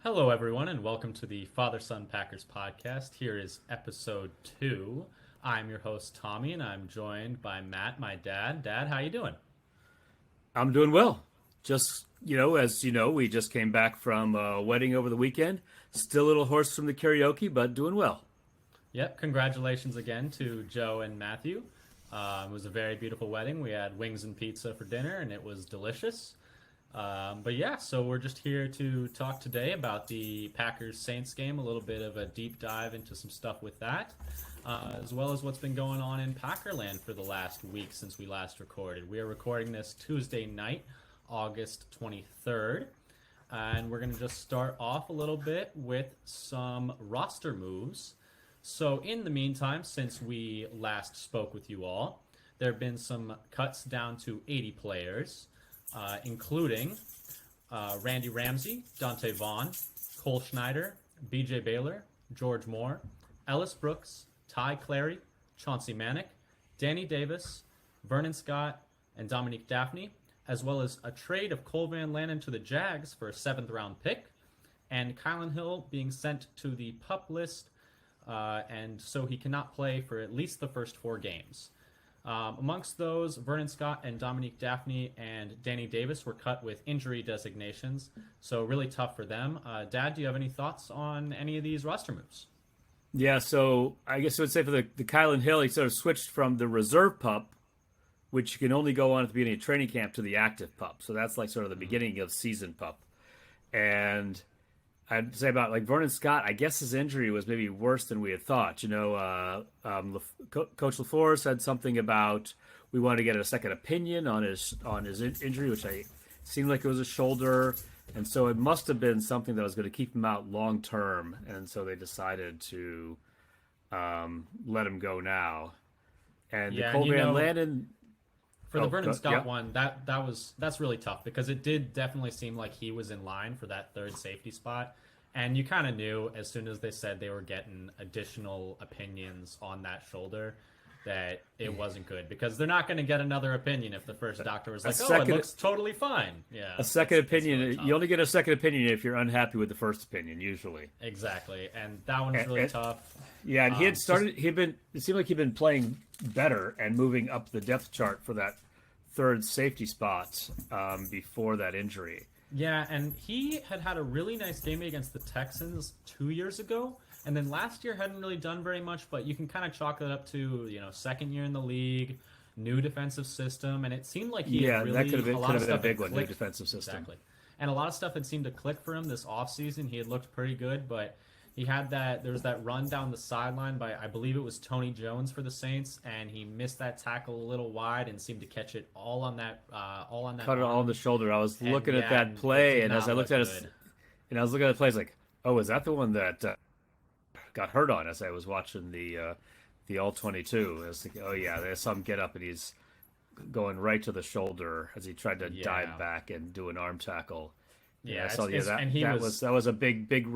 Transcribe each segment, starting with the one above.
Hello, everyone, and welcome to the Father Son Packers podcast. Here is episode 2. I'm your host Tommy, and I'm joined by Matt, my dad. Dad, how you doing? I'm doing well. Just, as you know, we just came back from a wedding over the weekend. Still a little hoarse from the karaoke, but doing well. Yep, congratulations again to Joe and Matthew. It was a very beautiful wedding. We had wings and pizza for dinner, and it was delicious. But yeah, so we're just here to talk today about the Packers Saints game, a little bit of a deep dive into some stuff with that, as well as what's been going on in Packerland for the last week since we last recorded. We are recording this Tuesday night, August 23rd, and we're going to just start off a little bit with some roster moves. So, in the meantime, since we last spoke with you all, there have been some cuts down to 80 players, including Randy Ramsey, Dante Vaughn, Cole Schneider, BJ Baylor, George Moore, Ellis Brooks, Ty Clary, Chauncey Manick, Danny Davis, Vernon Scott, and Dominique Daphne, as well as a trade of Cole Van Lannon to the Jags for a 7th-round pick, and Kylan Hill being sent to the PUP list, and so he cannot play for at least the first 4 games. Amongst those, Vernon Scott and Dominique Daphne and Danny Davis were cut with injury designations, so really tough for them. Dad, do you have any thoughts on any of these roster moves? Yeah, so I guess I would say for the Kylan Hill, he sort of switched from the reserve pup, which you can only go on at the beginning of training camp, to the active pup. So that's like sort of the beginning of season pup. And I'd say about like Vernon Scott, I guess his injury was maybe worse than we had thought. Coach LaFleur said something about we wanted to get a second opinion on his injury, which I seemed like it was a shoulder, and so it must have been something that was going to keep him out long term, and so they decided to let him go now. And the Yeah, and Cole Van Landon. for the Vernon Scott Yeah. one, that's really tough because it did definitely seem like he was in line for that third safety spot, and you kind of knew as soon as they said they were getting additional opinions on that shoulder that it wasn't good because they're not going to get another opinion if the first doctor was like, "Oh, it looks totally fine." Yeah, A second it's opinion. really tough. You only get a second opinion if you're unhappy with the first opinion, usually. Exactly, and that one was really tough. Yeah, and he had Just started. He'd been. It seemed like he'd been playing better and moving up the depth chart for that third safety spot before that injury. Yeah, and he had a really nice game against the Texans 2 years ago, and then last year hadn't really done very much. But you can kind of chalk it up to second year in the league, new defensive system, and it seemed like he Yeah, had really that could a lot of have been a stuff had big one. New clicked. defensive system. Exactly, and a lot of stuff had seemed to click for him this offseason. He had looked pretty good, but he had that there was that run down the sideline by I believe it was Tony Jones for the Saints, and he missed that tackle a little wide and seemed to catch it all on that Cut it all on arm. the shoulder. I was And looking at yeah, that and it play, did and as not I looked look at it, good. and I was looking at the play, I was like, "Oh, is that the one that got hurt on?" As I was watching the all 22, I was thinking, "Oh yeah, there's some get up, and he's going right to the shoulder as he tried to dive Yeah. back and do an arm tackle." Yeah, Yeah, I saw. Yeah, and he that was a big gain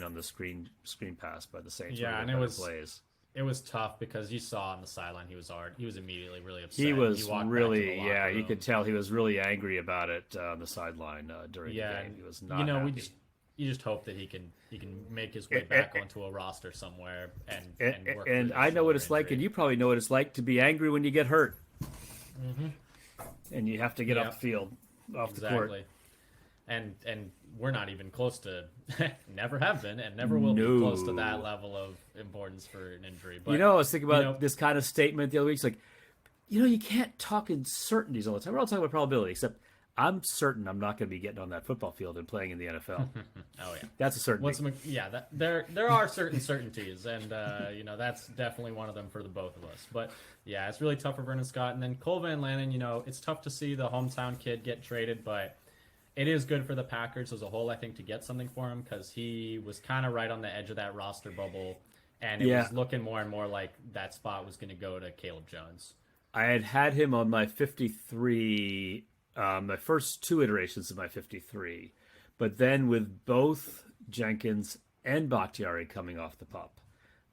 on the screen pass by the Saints. One yeah, of and their better plays. it was tough because you saw on the sideline he was immediately really He upset. He was walked back to the really, yeah, locker you could room. tell he was really angry about it on the sideline during the Yeah, game. and He was not we happy. just you just hope that he can make his way back onto a roster somewhere and work And through I his know what shoulder it's like, injury. and you probably know what it's like to be angry when you get hurt, and you have to get Yeah, off the field, off the court. exactly. And we're not even close to never have been and never will be close to that No. level of importance for an injury. But I was thinking you about know, this kind of statement the other week. It's like, you can't talk in certainties all the time. We're all talking about probability, except I'm certain I'm not going to be getting on that football field and playing in the NFL. oh yeah. That's a certainty. There are certain certainties, and that's definitely one of them for the both of us. But yeah, it's really tough for Vernon Scott, and then Cole Van Lannon. It's tough to see the hometown kid get traded, but it is good for the Packers as a whole, I think, to get something for him because he was kind of right on the edge of that roster bubble, and it Yeah. was looking more and more like that spot was going to go to Caleb Jones. I had him on my 53, my first 2 iterations of my 53, but then with both Jenkins and Bakhtiari coming off the pup,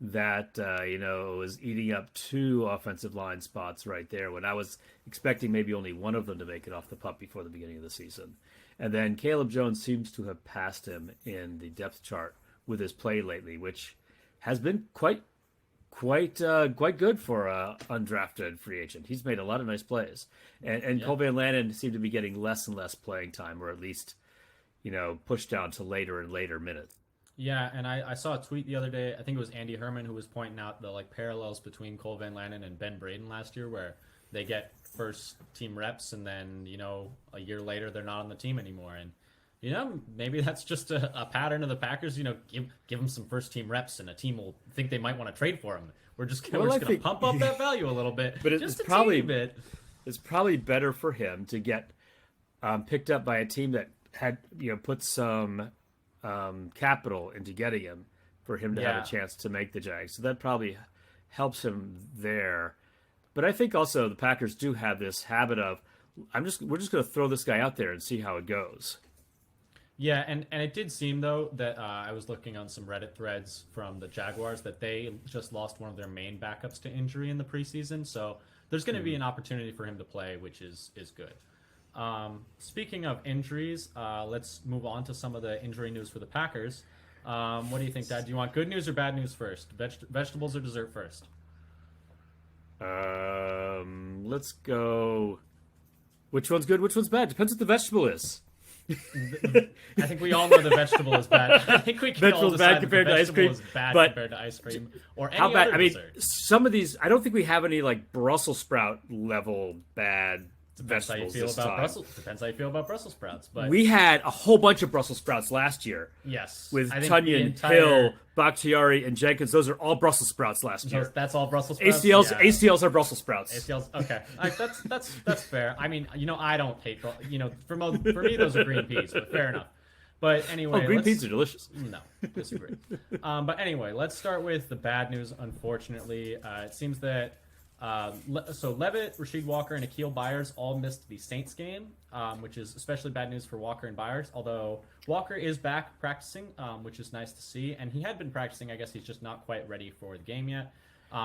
that was eating up 2 offensive line spots right there when I was expecting maybe only one of them to make it off the pup before the beginning of the season. And then Caleb Jones seems to have passed him in the depth chart with his play lately, which has been quite good for a undrafted free agent. He's made a lot of nice plays, and Cole Van Lanen seemed to be getting less and less playing time, or at least pushed down to later and later minutes. Yeah, and I saw a tweet the other day. I think it was Andy Herman who was pointing out the parallels between Cole Van Lanen and Ben Braden last year, where they get first team reps and then a year later they're not on the team anymore. And maybe that's just a pattern of the Packers. Give them some first team reps, and a team will think they might want to trade for them. We're just going to pump up that value a little bit, but just it's probably teeny bit. It's probably better for him to get picked up by a team that had put some capital into getting him, for him to have a chance to make the Jags. So that probably helps him there. But I think also the Packers do have this habit of we're just going to throw this guy out there and see how it goes. Yeah, and it did seem, though, that I was looking on some Reddit threads from the Jaguars that they just lost one of their main backups to injury in the preseason. So there's going to be an opportunity for him to play, which is good. Speaking of injuries, let's move on to some of the injury news for the Packers. What do you think, Dad? Do you want good news or bad news first? Vegetables or dessert first? Let's go. Which one's good? Which one's bad? Depends what the vegetable is. I think we all know the vegetable is bad. I think we can all decide compared that the to ice cream, is bad but compared to ice cream or any how bad? other dessert. Some of these, I don't think we have any Brussels sprout level bad vegetables this time. Depends how you feel about Brussels sprouts. But we had a whole bunch of Brussels sprouts last year. Yes, with Tunyon, Hill, Bakhtiari, and Jenkins. Those are all Brussels sprouts last year. That's all Brussels sprouts. ACLs are Brussels sprouts. ACLs, okay, that's fair. I mean, I don't hate. For me, those are green peas. But fair enough. But anyway, green peas are delicious. No, disagree. But anyway, let's start with the bad news. Unfortunately, it seems that. So Levitt, Rasheed Walker, and Akil Byers all missed the Saints game, which is especially bad news for Walker and Byers. Although Walker is back practicing, which is nice to see, and he had been practicing. I guess he's just not quite ready for the game yet. He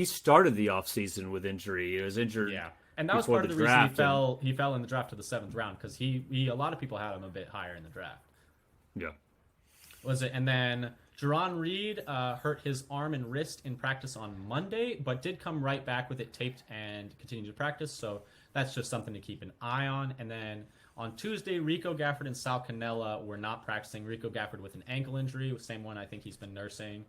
started the offseason with injury. He was injured. Yeah, and that was part of the reason he fell in the draft to the 7th round, because he a lot of people had him a bit higher in the draft. Yeah, was it? And then Jerron Reed hurt his arm and wrist in practice on Monday, but did come right back with it taped and continued to practice. So that's just something to keep an eye on. And then on Tuesday, Rico Gafford and Sal Cannella were not practicing. Rico Gafford with an ankle injury, the same one I think he's been nursing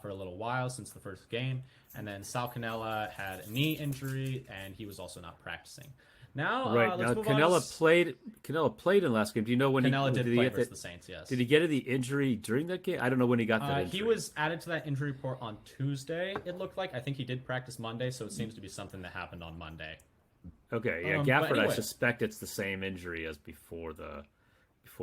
for a little while since the first game. And then Sal Cannella had a knee injury, and he was also not practicing. Now, let's move Cannella played in the last game. Do you know when Cannella did play versus the Saints? Yes. Did he get the injury during that game? I don't know when he got that injury. He was added to that injury report on Tuesday. It looked like. I think he did practice Monday, so it seems to be something that happened on Monday. Okay, yeah, Gafford. Anyway. I suspect it's the same injury as before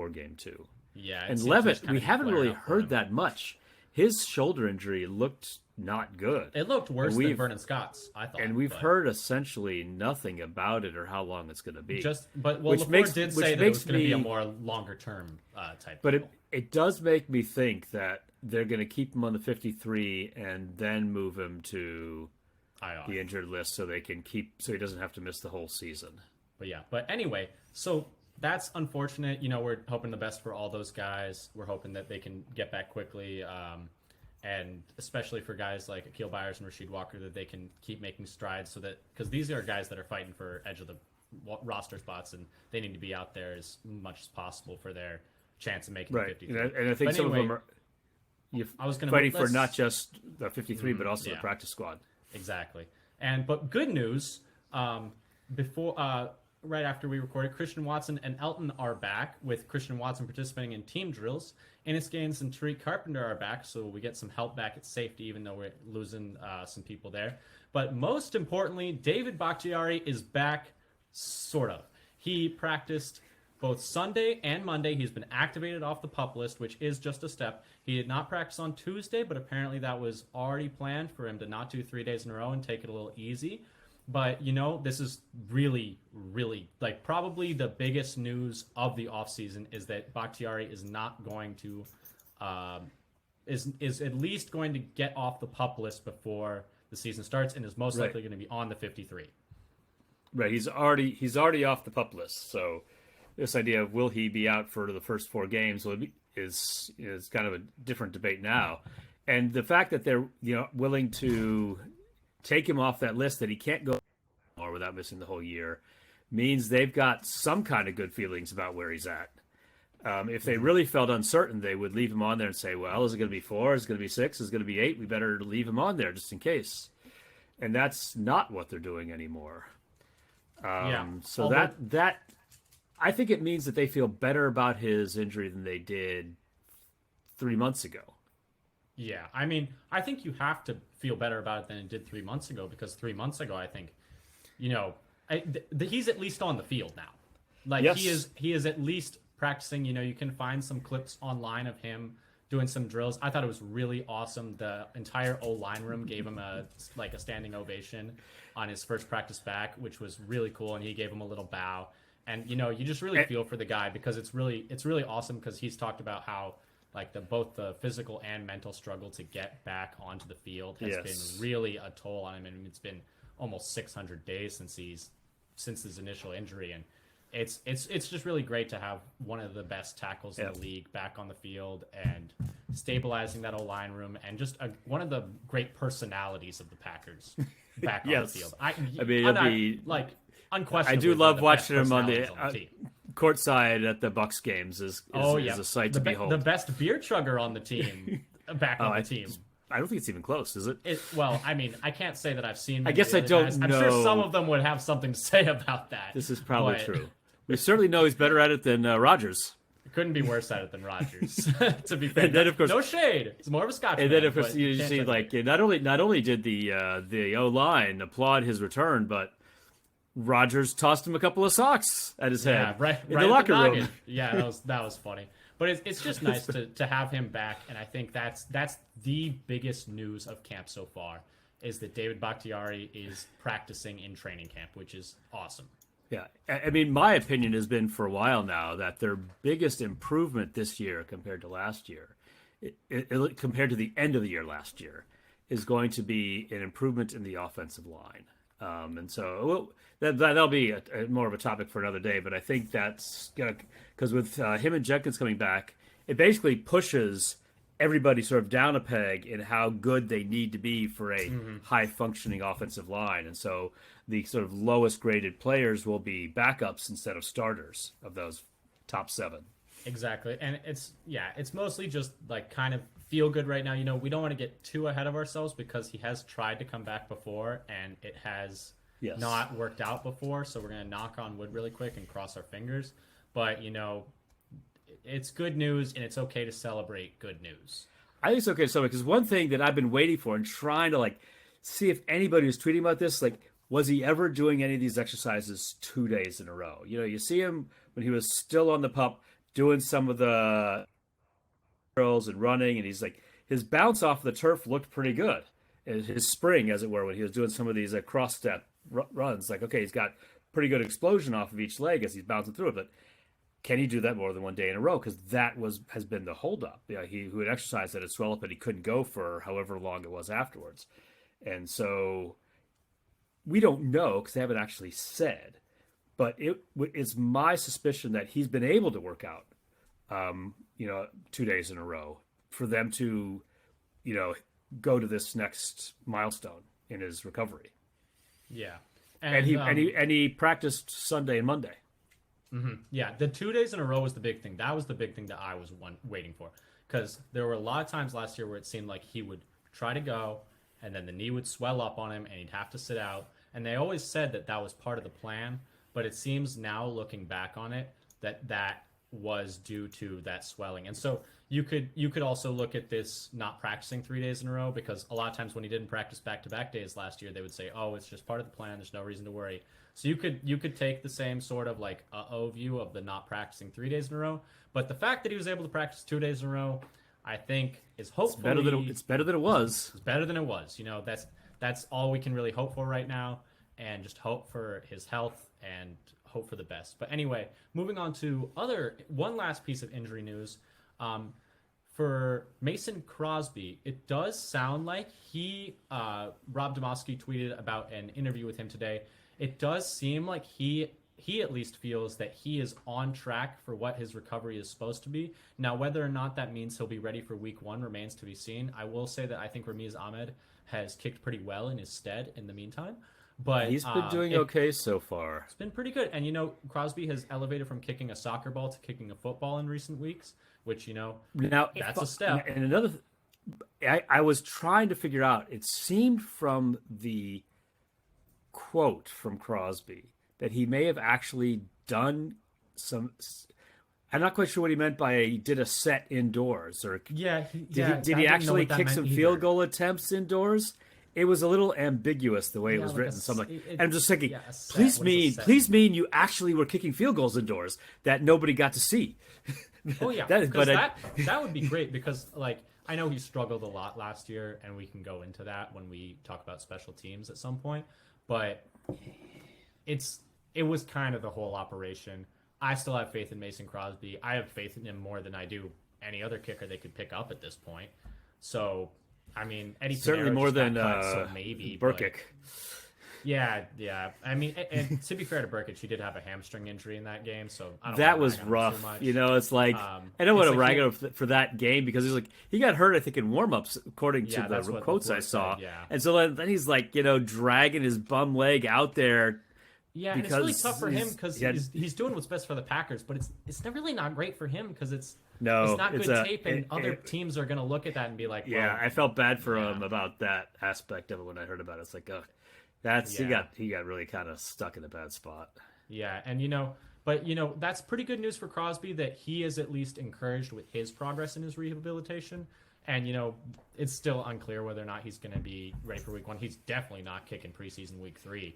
game 2. Yeah, and Levitt, we haven't really heard that much. His shoulder injury looked not good. It looked worse than Vernon Scott's, I thought. And we've heard essentially nothing about it or how long it's going to be. LaFleur did say that it was going to be a more longer-term type. But it does make me think that they're going to keep him on the 53 and then move him to the injured list so he doesn't have to miss the whole season. But anyway, so that's unfortunate. We're hoping the best for all those guys. We're hoping that they can get back quickly. And especially for guys like Akil Byers and Rasheed Walker, that they can keep making strides, because these are guys that are fighting for edge of the roster spots, and they need to be out there as much as possible for their chance of making 53. And I think some of them are fighting for not just the 53, but also the practice squad. Exactly. But good news, right after we recorded, Christian Watson and Elton are back, with Christian Watson participating in team drills. Ennis Gaines and Tariq Carpenter are back, so we get some help back at safety, even though we're losing some people there. But most importantly, David Bakhtiari is back, sort of. He practiced both Sunday and Monday. He's been activated off the PUP list, which is just a step. He did not practice on Tuesday, but apparently that was already planned for him to not do 3 days in a row and take it a little easy. But, this is really, really, probably the biggest news of the offseason is that Bakhtiari is not going to is at least going to get off the PUP list before the season starts, and is most Right. likely going to be on the 53. Right, he's already off the pup list. So this idea of will he be out for the first 4 games is kind of a different debate now. And the fact that they're willing to take him off that list, that he can't go more without missing the whole year, means they've got some kind of good feelings about where he's at. If they really felt uncertain, they would leave him on there and say, well, is it going to be 4? Is it going to be 6? Is it going to be 8? We better leave him on there just in case. And that's not what they're doing anymore. So Although, that I think it means that they feel better about his injury than they did 3 months ago. yeah, I mean, I think you have to feel better about it than it did 3 months ago, because 3 months ago, I think, he's at least on the field now. Like, Yes. he is at least practicing. You can find some clips online of him doing some drills. I thought it was really awesome. The entire O-line room gave him a standing ovation on his first practice back, which was really cool, and he gave him a little bow. And you just really feel for the guy, because it's really awesome, because he's talked about how like both the physical and mental struggle to get back onto the field has been really a toll on him. I mean, it's been almost 600 days since his initial injury, and it's just really great to have one of the best tackles in the league back on the field and stabilizing that O-line room, and just one of the great personalities of the Packers back on the field. I mean, unquestionably, I do love watching him on the the courtside at the Bucks games. Is a sight to behold. The best beer chugger on the team back on the team. I don't think it's even close, is it? Well, I mean, I can't say that I've seen. I guess I don't know. I'm sure some of them would have something to say about that. This is probably true. We certainly know he's better at it than Rodgers. Couldn't be worse at it than Rodgers. To be fair, and then, of course, no shade. It's more of a Scotch. And then, of course, you see not only did the O-line applaud his return, but Rodgers tossed him a couple of socks at his head in the locker room. Yeah, that was funny. But it's just nice to have him back, and I think that's the biggest news of camp so far, is that David Bakhtiari is practicing in training camp, which is awesome. Yeah, I mean, my opinion has been for a while now that their biggest improvement this year compared to last year, compared to the end of the year last year, is going to be an improvement in the offensive line. And so that'll be more of a topic for another day. But I think that's because with him and Jenkins coming back, it basically pushes everybody sort of down a peg in how good they need to be for a high-functioning offensive line. And so the sort of lowest-graded players will be backups instead of starters of those top 7. Exactly. And it's mostly just like kind of feel good right now. We don't want to get too ahead of ourselves, because he has tried to come back before and it has not worked out before. So we're going to knock on wood really quick and cross our fingers. But, it's good news, and it's okay to celebrate good news. I think it's okay to celebrate, because one thing that I've been waiting for and trying to see if anybody was tweeting about this, was he ever doing any of these exercises 2 days in a row? You see him when he was still on the pup doing some of the drills and running, and he's his bounce off the turf looked pretty good. His spring, as it were, when he was doing some of these cross-step runs, okay, he's got pretty good explosion off of each leg as he's bouncing through it, but can he do that more than 1 day in a row? Because that has been the holdup. He who had exercised that had swelled up, but he couldn't go for however long it was afterwards. And so we don't know, because they haven't actually said. But it's my suspicion that he's been able to work out, 2 days in a row for them to, go to this next milestone in his recovery. Yeah, and he practiced Sunday and Monday. Mm-hmm. Yeah, the 2 days in a row was the big thing. That was the big thing that I was waiting for, because there were a lot of times last year where it seemed like he would try to go, and then the knee would swell up on him, and he'd have to sit out. And they always said that was part of the plan, but it seems now, looking back on it, that was due to that swelling. And so you could also look at this not practicing 3 days in a row, because a lot of times when he didn't practice back-to-back days last year, they would say, oh, it's just part of the plan, there's no reason to worry. So you could take the same sort of uh-oh view of the not practicing 3 days in a row, but the fact that he was able to practice 2 days in a row, I think, is hopefully it's better than it was. It's better than it was. That's all we can really hope for right now, and just hope for his health and hope for the best. But anyway, moving on to one last piece of injury news. for Mason Crosby, it does sound like Rob Domofsky tweeted about an interview with him today. It does seem like he at least feels that he is on track for what his recovery is supposed to be. Now, whether or not that means he'll be ready for week 1 remains to be seen. I will say that I think Ramiz Ahmed has kicked pretty well in his stead in the meantime. But he's been doing okay so far. It's been pretty good. And, Crosby has elevated from kicking a soccer ball to kicking a football in recent weeks, which, now, that's a step. And another, I was trying to figure out, it seemed from the quote from Crosby that he may have actually done some. I'm not quite sure what he meant by did a set indoors, or did he actually kick some field goal attempts indoors? It was a little ambiguous the way it was written. So and I'm just thinking, please mean you actually were kicking field goals indoors that nobody got to see. Oh yeah, that would be great because I know he struggled a lot last year, and we can go into that when we talk about special teams at some point. But it was kind of the whole operation. I still have faith in Mason Crosby. I have faith in him more than I do any other kicker they could pick up at this point. So, I mean, Eddie certainly Pinero more than so maybe Burkick. Yeah. I mean, and to be fair to Burkitt, she did have a hamstring injury in that game, so I don't that was rough. It's like I don't want to rag him for that game because he got hurt, I think, in warm-ups according to the quotes I saw. And so then he's dragging his bum leg out there. Yeah, and it's really tough for him because he's doing what's best for the Packers, but it's really not great for him because it's not good tape, and other teams are going to look at that and be like, yeah, I felt bad for him about that aspect of it when I heard about it. It's like, he got really kind of stuck in a bad spot. Yeah, and but that's pretty good news for Crosby that he is at least encouraged with his progress in his rehabilitation. And it's still unclear whether or not he's going to be ready for week 1. He's definitely not kicking preseason week 3.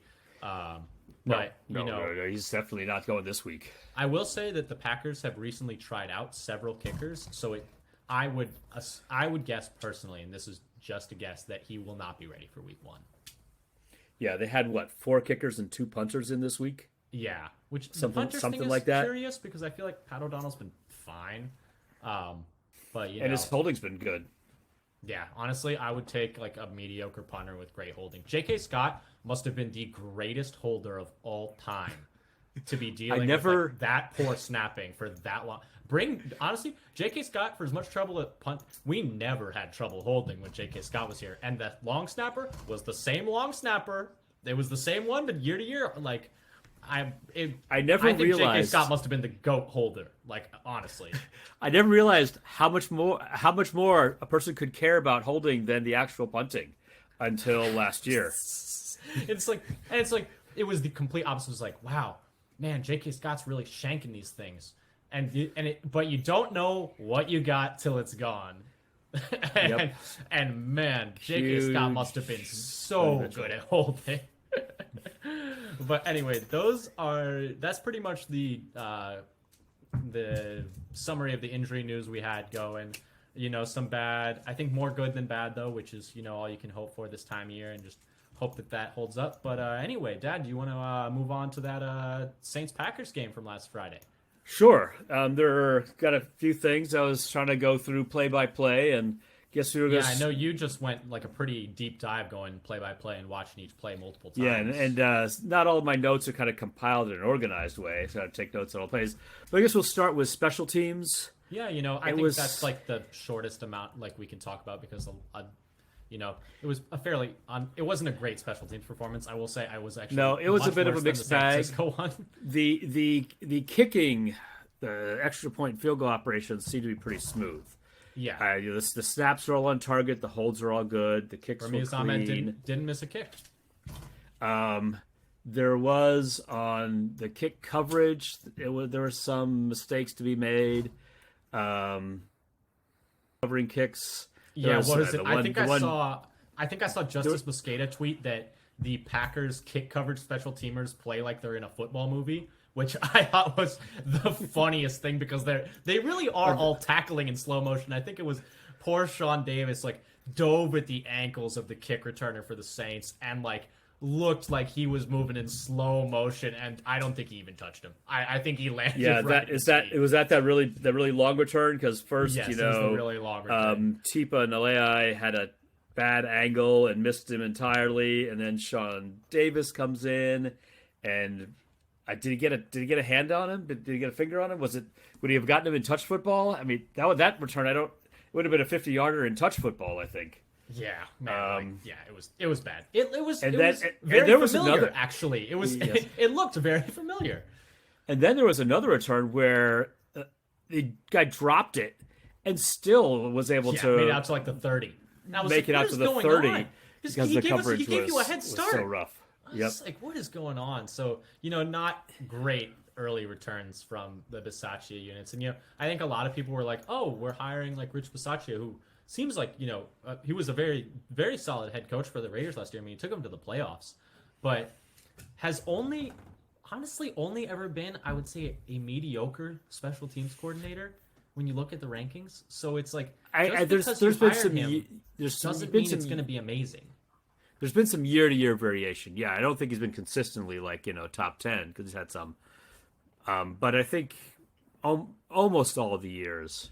But no, he's definitely not going this week. I will say that the Packers have recently tried out several kickers, so I would guess personally, and this is just a guess, that he will not be ready for week 1. Yeah, they had 4 kickers and 2 punters in this week. Yeah, which something thing is like that. Curious because I feel like Pat O'Donnell's been fine, but and his holding's been good. Yeah, honestly, I would take a mediocre punter with great holding. J.K. Scott must have been the greatest holder of all time to be dealing with that poor snapping for that long. Honestly, J.K. Scott, for as much trouble at punt, we never had trouble holding when J.K. Scott was here. And the long snapper was the same long snapper. It was the same one, but year to year, I think realized J.K. Scott must have been the GOAT holder. Honestly, I never realized how much more a person could care about holding than the actual punting until last year. It's like it was the complete opposite. It was like, wow, man, J.K. Scott's really shanking these things, but you don't know what you got till it's gone. and man, J.K. Scott must have been so good at holding. But anyway, that's pretty much the summary of the injury news we had going. Some bad, I think more good than bad though, which is all you can hope for this time of year, and just hope that holds up. But anyway, Dad, do you want to move on to that Saints-Packers game from last Friday? Sure. There got a few things I was trying to go through play-by-play, and guess we were going to... Yeah, I know you just went a pretty deep dive going play-by-play and watching each play multiple times. Yeah, and not all of my notes are kind of compiled in an organized way, so I take notes on all plays. But I guess we'll start with special teams. Yeah, I think that's the shortest amount we can talk about because it was a fairly it wasn't a great special teams performance. I will say I was actually it was a bit of a mixed bag. One. The kicking, the extra point field goal operations seem to be pretty smooth. Yeah, the snaps are all on target. The holds are all good. The kicks were clean. Didn't miss a kick. There was on the kick coverage. There were some mistakes to be made. Covering kicks. Yeah, what is it? I think I saw Justice Mosqueda tweet that the Packers kick coverage special teamers play like they're in a football movie, which I thought was the funniest thing because they really are all tackling in slow motion. I think it was poor Sean Davis dove at the ankles of the kick returner for the Saints and looked like he was moving in slow motion, and I don't think he even touched him. I think he landed. Yeah, right it was that really long return because first Yes, you it was the know really long return. Tipa Nalei had a bad angle and missed him entirely, and then Sean Davis comes in, and did he get a hand on him? Did he get a finger on him? Would he have gotten him in touch football? I mean, that return it would have been a 50-yarder in touch football, I think. Yeah, man. It was bad. It was and very there was familiar. another Actually, it was. Yes. It looked very familiar. And then there was another return where the guy dropped it and still was able to made it out to like the 30. Make it out to the 30 because the coverage he gave you a head start. was so rough. Yep. Like, what is going on? So, not great early returns from the Bisaccia units. And, I think a lot of people were like, oh, we're hiring like Rich Bisaccia, who seems like, he was a very, very solid head coach for the Raiders last year. I mean, he took them to the playoffs, but has honestly only ever been, I would say, a mediocre special teams coordinator when you look at the rankings. So it's like, doesn't mean it's going to be amazing. There's been some year-to-year variation. Yeah, I don't think he's been consistently like, top 10 because he's had some. But I think almost all of the years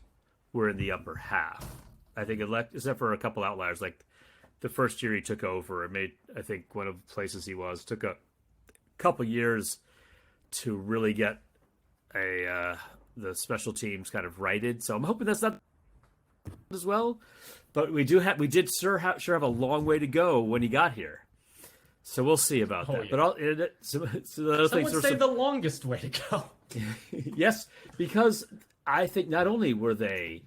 were in the upper half. I think except for a couple outliers, like the first year he took over, it made, I think one of the places he took a couple years to really get the special teams kind of righted. So I'm hoping that's not as well. But we did sure have a long way to go when he got here. So we'll see about that. Yeah. But the other things say the longest way to go. Yes, because I think not only were they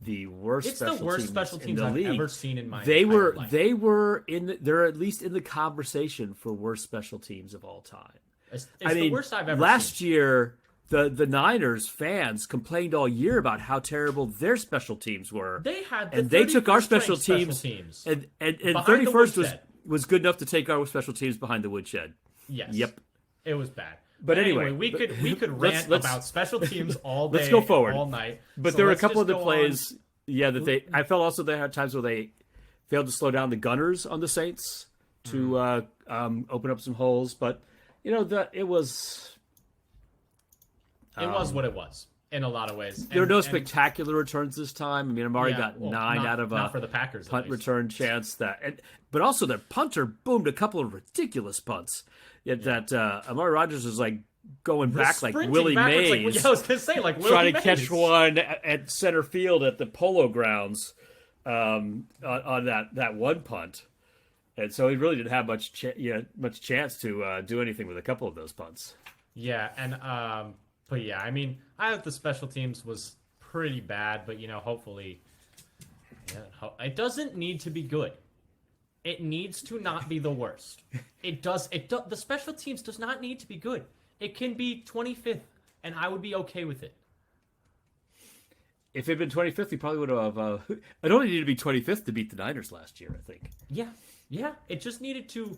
the worst special teams in the I've league, ever seen in my they're life. at least in the conversation for worst special teams of all time. It's the worst I've ever last seen. Year the Niners fans complained all year about how terrible their special teams were. They took our special teams and 31st was good enough to take our special teams behind the woodshed. Yes. Yep. It was bad. But anyway, we could rant about special teams all day, let's go forward. all night. But so there were a couple of the plays, that I felt also there had times where they failed to slow down the gunners on the Saints to open up some holes. But it was. It was what it was in a lot of ways. There were no spectacular returns this time. I mean, Amari got 9 out of a for the Packers, punt return chance. But also their punter boomed a couple of ridiculous punts. That Amari Rodgers was like going back like Willie Mays. I was gonna say like Willie trying Mays. to catch one at center field at the Polo Grounds on that one punt. And so he really didn't have much chance to do anything with a couple of those punts. Yeah, and but yeah, I mean, I thought the special teams was pretty bad, but hopefully, it doesn't need to be good. It needs to not be the worst. The special teams does not need to be good. It can be 25th, and I would be okay with it. If it had been 25th, he probably would have. It only needed to be 25th to beat the Niners last year, I think. Yeah. It just needed to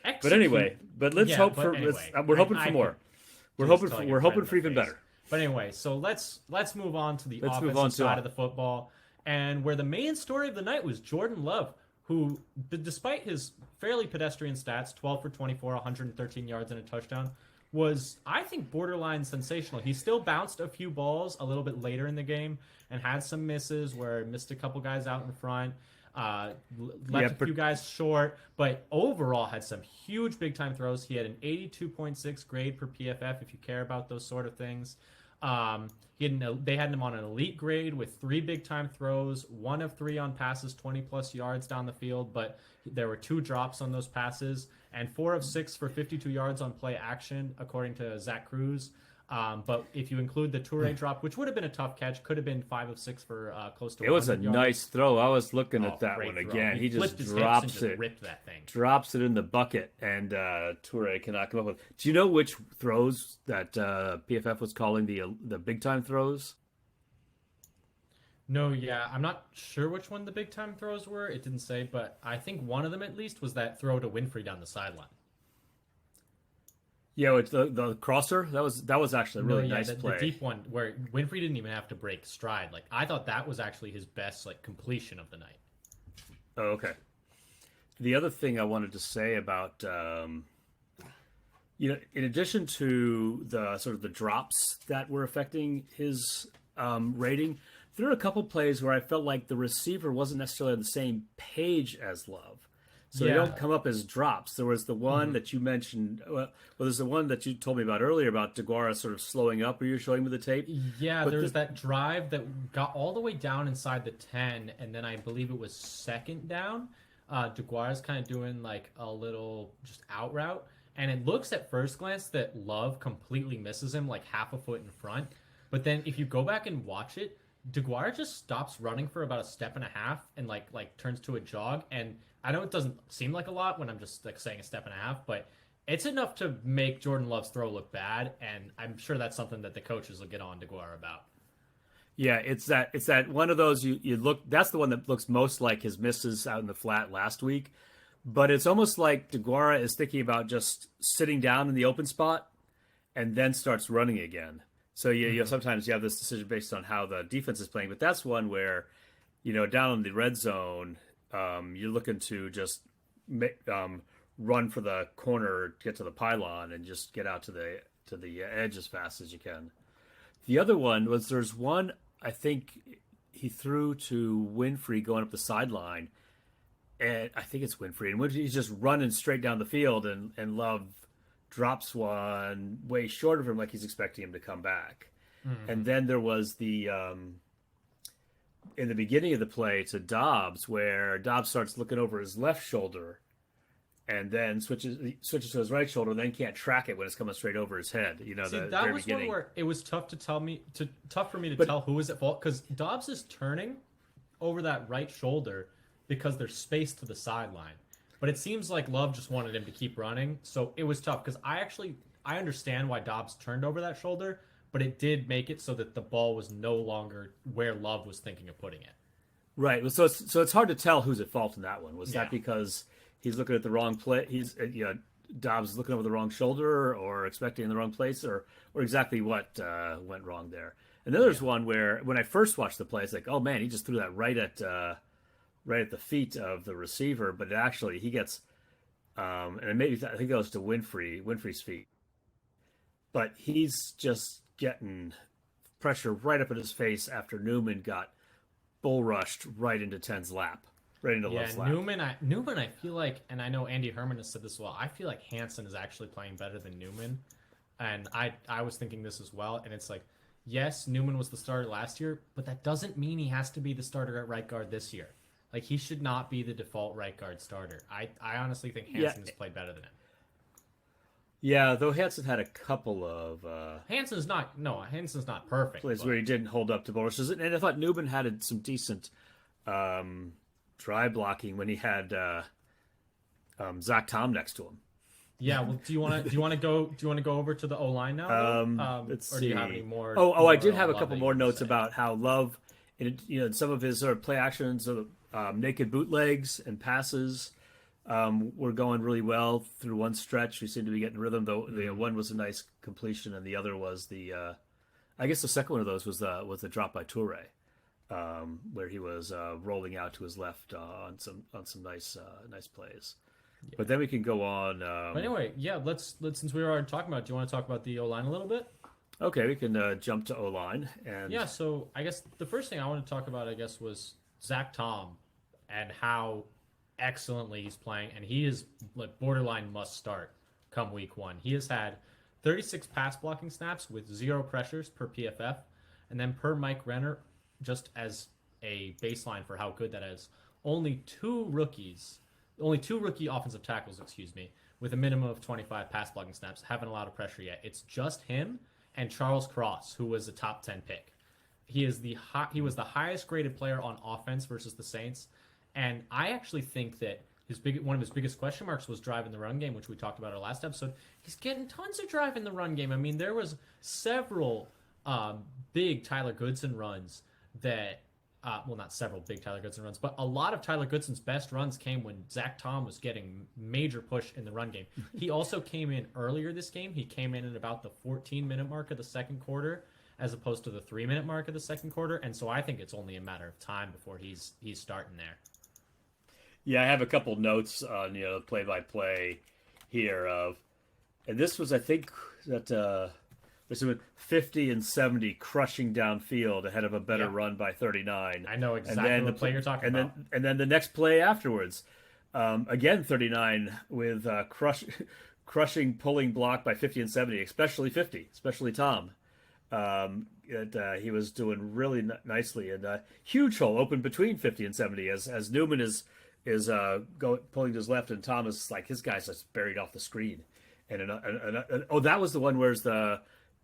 execute. But anyway, let's hope for. We're hoping for more. We're hoping for even better. But anyway, so let's move on to the offensive side of the football, and where the main story of the night was Jordan Love, who, despite his fairly pedestrian stats, 12 for 24, 113 yards and a touchdown, was, I think, borderline sensational. He still bounced a few balls a little bit later in the game and had some misses where he missed a couple guys out in front. Left a few guys short, but overall had some huge big-time throws. He had an 82.6 grade per PFF, if you care about those sort of things. They had him on an elite grade with 3 big-time throws, 1 of 3 on passes, 20-plus yards down the field, but there were 2 drops on those passes, and 4 of 6 for 52 yards on play action, according to Zach Cruz. But if you include the Toure drop, which would have been a tough catch, could have been 5 of 6 for close to 100 yards. It was a nice throw. I was looking at that one throw. again. He just drops it, ripped that thing, drops it in the bucket, and Toure cannot come up with. Do you know which throws that PFF was calling the big time throws? No, yeah, I'm not sure which one the big time throws were. It didn't say, but I think one of them at least was that throw to Winfrey down the sideline. Yeah, it's the crosser. That was actually a really nice play. The deep one where Winfrey didn't even have to break stride. Like, I thought that was actually his best completion of the night. Oh, okay. the other thing I wanted to say about in addition to the sort of the drops that were affecting his rating, there are a couple plays where I felt like the receiver wasn't necessarily on the same page as Love. So they don't Yeah. come up as drops. There was the one that you mentioned. There's the one that you told me about earlier about DeGuara sort of slowing up, where you're showing me the tape. Yeah, But there was that drive that got all the way down inside the 10, and then I believe it was second down. DeGuara's kind of doing like a little just out route, and it looks at first glance that Love completely misses him like half a foot in front. But then if you go back and watch it, DeGuara just stops running for about a step and a half and like turns to a jog. And I know it doesn't seem like a lot when I'm just like saying a step and a half, but it's enough to make Jordan Love's throw look bad, and I'm sure that's something that the coaches will get on DeGuara about. Yeah, it's that one of those you look. That's the one that looks most like his misses out in the flat last week. But it's almost like DeGuara is thinking about just sitting down in the open spot and then starts running again. So sometimes you have this decision based on how the defense is playing, but that's one where, down in the red zone, you're looking to just run for the corner, get to the pylon, and just get out to the edge as fast as you can. The other one was there's one I think he threw to Winfrey going up the sideline, and I think it's Winfrey, and he's just running straight down the field, and Love drops one way short of him, like he's expecting him to come back. And then there was the in the beginning of the play to Dobbs, where Dobbs starts looking over his left shoulder, and then switches to his right shoulder, and then can't track it when it's coming straight over his head. See, The that very was beginning. one where it was tough tough for me to tell who was at fault because Dobbs is turning over that right shoulder because there's space to the sideline. But it seems like Love just wanted him to keep running, so it was tough because I understand why Dobbs turned over that shoulder, but it did make it so that the ball was no longer where Love was thinking of putting it. Right. So it's hard to tell who's at fault in that one. Was Yeah. that because he's looking at the wrong play? He's Dobbs is looking over the wrong shoulder, or expecting in the wrong place, or exactly what went wrong there. And then there's one where when I first watched the play, it's like, oh man, he just threw that right at the feet of the receiver, but actually he gets and maybe I think it goes to Winfrey's feet, but he's just getting pressure right up in his face after Newman got bull rushed right into Ten's lap, right into Yeah, Love's lap. Newman, I feel like, and I know Andy Herman has said this as well, I feel like Hansen is actually playing better than Newman. And I was thinking this as well, and it's like, yes, Newman was the starter last year, but that doesn't mean he has to be the starter at right guard this year. Like, he should not be the default right guard starter. I honestly think Hansen has played better than him. Yeah, though Hansen had a couple of Hansen's not perfect. plays But where he didn't hold up to bull rushes, and I thought Newman had some decent dry blocking when he had Zach Tom next to him. yeah, well, do you want to go over to the O line now? Let's or do you see. have any more? I did have a Love couple that more you wanna notes say? about how Love, in some of his sort of play actions, naked bootlegs and passes were going really well through one stretch. We seemed to be getting rhythm. Though one was a nice completion, and the other was I guess the second one of those was the drop by Toure, where he was rolling out to his left on some nice plays. Yeah. But then we can go on. But anyway, yeah, let's since we were already talking about it, do you want to talk about the O line a little bit? Okay, we can jump to O line and yeah. So I guess the first thing I want to talk about, was Zach Tom and how excellently he's playing, and he is like borderline must start come week 1. He has had 36 pass blocking snaps with 0 pressures per PFF, and then per Mike Renner, just as a baseline for how good that is, only two rookie offensive tackles, with a minimum of 25 pass blocking snaps haven't allowed a pressure yet. It's just him and Charles Cross, who was a top 10 pick. He was the highest graded player on offense versus the Saints, and I actually think that one of his biggest question marks was drive in the run game, which we talked about our last episode. He's getting tons of drive in the run game. I mean, there was several big Tyler Goodson runs that, not several big Tyler Goodson runs, but a lot of Tyler Goodson's best runs came when Zach Tom was getting major push in the run game. He also came in earlier this game. He came in at about the 14-minute mark of the second quarter, as opposed to the 3-minute mark of the second quarter, and so I think it's only a matter of time before he's starting there. Yeah, I have a couple notes on play-by-play here of, and this was I think that this was 50 and 70 crushing downfield ahead of a better run by 39. I know exactly the play you're talking about. And then the next play afterwards, again 39 with crushing pulling block by 50 and 70, especially Tom. He was doing really nicely, and huge hole open between 50 and 70 as Newman is pulling to his left, and Thomas, like, his guy's just buried off the screen. And that was the one where's the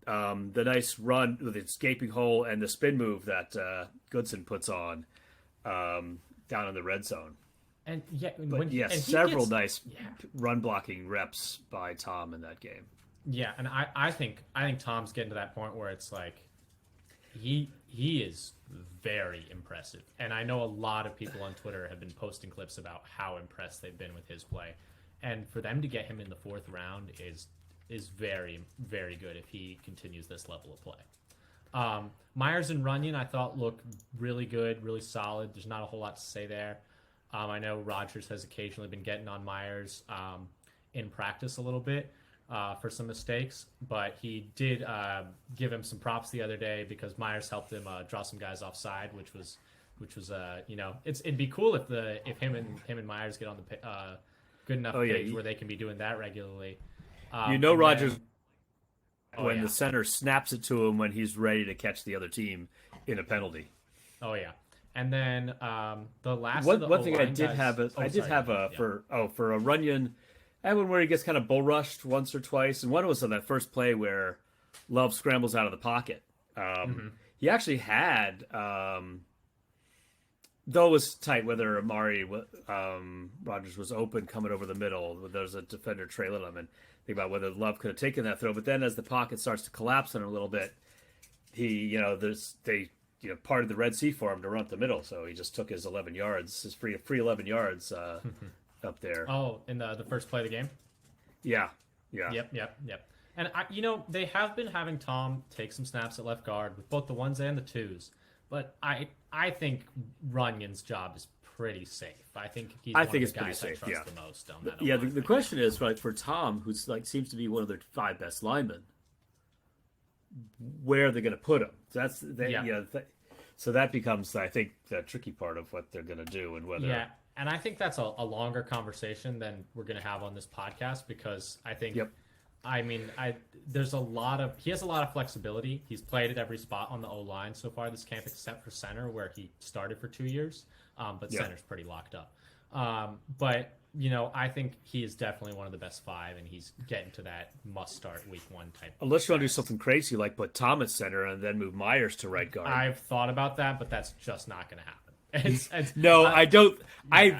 nice run with its gaping hole and the spin move that Goodson puts on down in the red zone. And several nice run blocking reps by Tom in that game. Yeah, and I think Tom's getting to that point where it's like he is very impressive. And I know a lot of people on Twitter have been posting clips about how impressed they've been with his play. And for them to get him in the 4th round is very, very good if he continues this level of play. Myers and Runyon, I thought, looked really good, really solid. There's not a whole lot to say there. I know Rodgers has occasionally been getting on Myers in practice a little bit for some mistakes, but he did give him some props the other day because Myers helped him draw some guys offside, which was it'd be cool if him and Myers get on the good enough page where they can be doing that regularly. Rodgers when the center snaps it to him when he's ready to catch the other team in a penalty. Oh yeah. And then the last one thing I did have for a Runyon, I had one where he gets kind of bull rushed once or twice, and one was on that first play where Love scrambles out of the pocket. He actually had, though it was tight whether Amari Rodgers was open coming over the middle, there's a defender trailing him, and think about whether Love could have taken that throw. But then as the pocket starts to collapse on him a little bit, they parted the Red Sea for him to run up the middle, so he just took his 11 yards, his free 11 yards up there. Oh, in the first play of the game? Yeah. Yep. And, they have been having Tom take some snaps at left guard with both the ones and the twos, but I think Runyon's job is pretty safe. I think he's one of the guys I trust the most on that. Yeah, the question is, right, for Tom, who's seems to be one of their 5 best linemen, where are they going to put him? So that becomes, I think, the tricky part of what they're going to do and whether. Yeah, and I think that's a longer conversation than we're going to have on this podcast because I think. Yep. I mean, he has a lot of flexibility. He's played at every spot on the O-line so far this camp, except for center, where he started for 2 years. But center's pretty locked up. But I think he is definitely one of the best 5, and he's getting to that must-start week 1 type. Unless you want to do something crazy like put Tom at center and then move Myers to right guard. I've thought about that, but that's just not going to happen. I don't.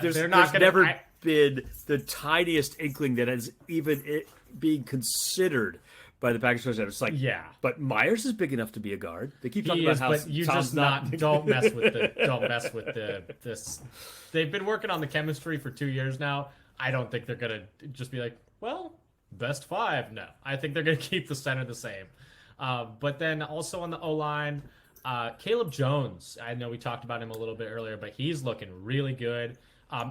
There's never been the tiniest inkling that has even being considered by the Packers coach. It's like, but Myers is big enough to be a guard. They keep talking about how but you Tom's just not. Don't mess with this. They've been working on the chemistry for 2 years now. I don't think they're gonna just be like, well, best 5. No, I think they're gonna keep the center the same. But then also on the O-line, Caleb Jones. I know we talked about him a little bit earlier, but he's looking really good.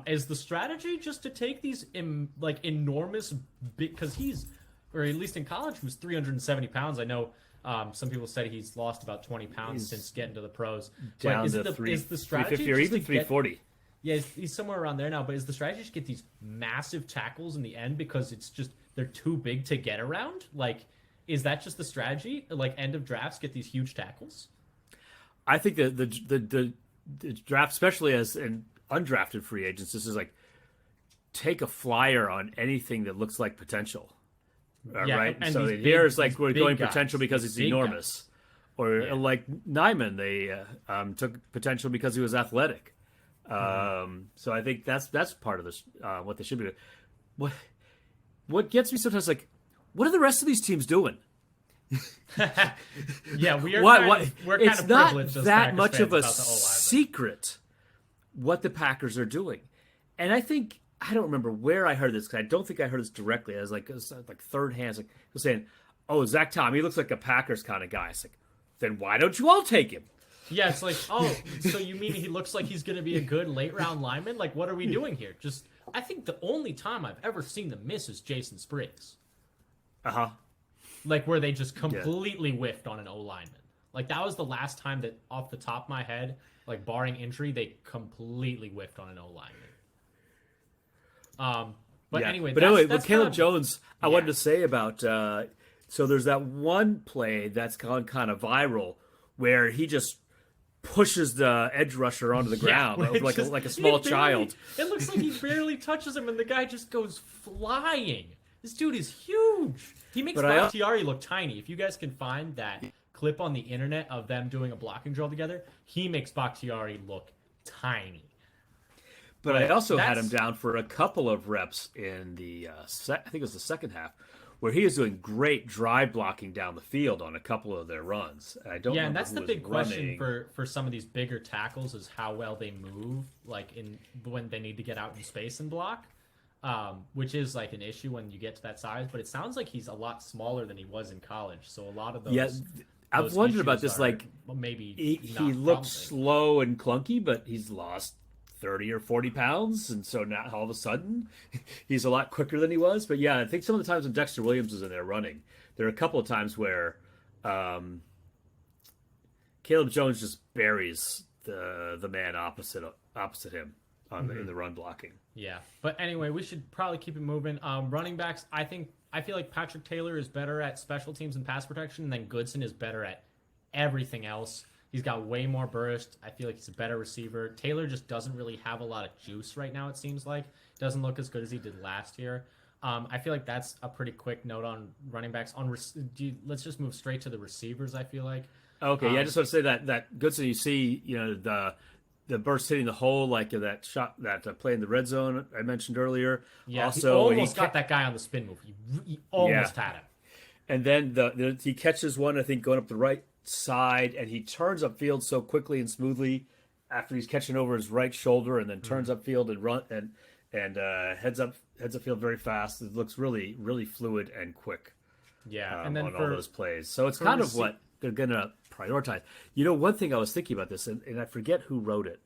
Is the strategy just to take these enormous, because or at least in college, he was 370 pounds. I know some people said he's lost about 20 pounds since getting to the pros. Down to is the strategy 350 or even 340? He's somewhere around there now. But is the strategy to get these massive tackles in the end because it's just they're too big to get around? Like, is that just the strategy? Like, end of drafts, get these huge tackles? I think that the draft, especially as an undrafted free agents, this is like take a flyer on anything that looks like potential, right? And so here's like we're going potential because he's enormous, or like Nyman, they took potential because he was athletic. So I think that's part of this what they should be doing. What gets me sometimes like, what are the rest of these teams doing? We are. We're kind it's of not privileged that much of a about the secret what the Packers are doing, and I think I don't remember where I heard this because I don't think I heard this directly. It was like third hand, like saying, "Oh, Zach Tom, he looks like a Packers kind of guy." It's like, then why don't you all take him? Yeah, it's like, oh, so you mean he looks like he's going to be a good late round lineman? Like, what are we doing here? Just, I think the only time I've ever seen them miss is Jason Spriggs. Uh-huh. Like, where they just Yeah. completely whiffed on an O lineman. Like, that was the last time that, off the top of my head, like, barring injury, they completely whiffed on an O lineman. But Yeah. anyway, But anyway, that's with Caleb kind of, Jones, I yeah. wanted to say about so there's that one play that's gone kind of viral where he just pushes the edge rusher onto the ground where it like just- like a small it barely- child. It looks like he barely touches him, and the guy just goes flying. This dude is huge. He makes But I- Bakhtiari look tiny. If you guys can find that clip on the internet of them doing a blocking drill together, he makes Bakhtiari look tiny. But I also had that's- him down for a couple of reps in the I think it was the second half, where he is doing great drive blocking down the field on a couple of their runs. I don't. Yeah, remember and that's who the was big question running. for some of these bigger tackles is how well they move, like in when they need to get out in space and block, which is like an issue when you get to that size. But it sounds like he's a lot smaller than he was in college, so a lot of those. Yeah, I've those wondered about issues this. are Like maybe he not looks promising. slow and clunky, but he's lost 30 or 40 pounds, and so now all of a sudden he's a lot quicker than he was. But yeah, I think some of the times when Dexter Williams was in there running, there are a couple of times where Caleb Jones just buries the man opposite him on in the run blocking. Yeah, but anyway, we should probably keep it moving. Running backs, I feel like Patrick Taylor is better at special teams and pass protection, and then Goodson is better at everything else. He's got way more burst. I feel like he's a better receiver. Taylor just doesn't really have a lot of juice right now, it seems like. Doesn't look as good as he did last year. I feel like that's a pretty quick note on running backs. Let's just move straight to the receivers, I feel like. Okay, yeah, I just want to say that Goodson, you see, the burst hitting the hole, like that shot, that play in the red zone I mentioned earlier. Yeah, Also, he almost got that guy on the spin move. He almost had him. And then he catches one, I think, going up the right side, and he turns upfield so quickly and smoothly after he's catching over his right shoulder, and then turns upfield and run and heads upfield very fast. It looks really, really fluid and quick. Yeah, and then on for all those plays. So it's kind of what they're gonna prioritize. One thing I was thinking about this, and I forget who wrote it.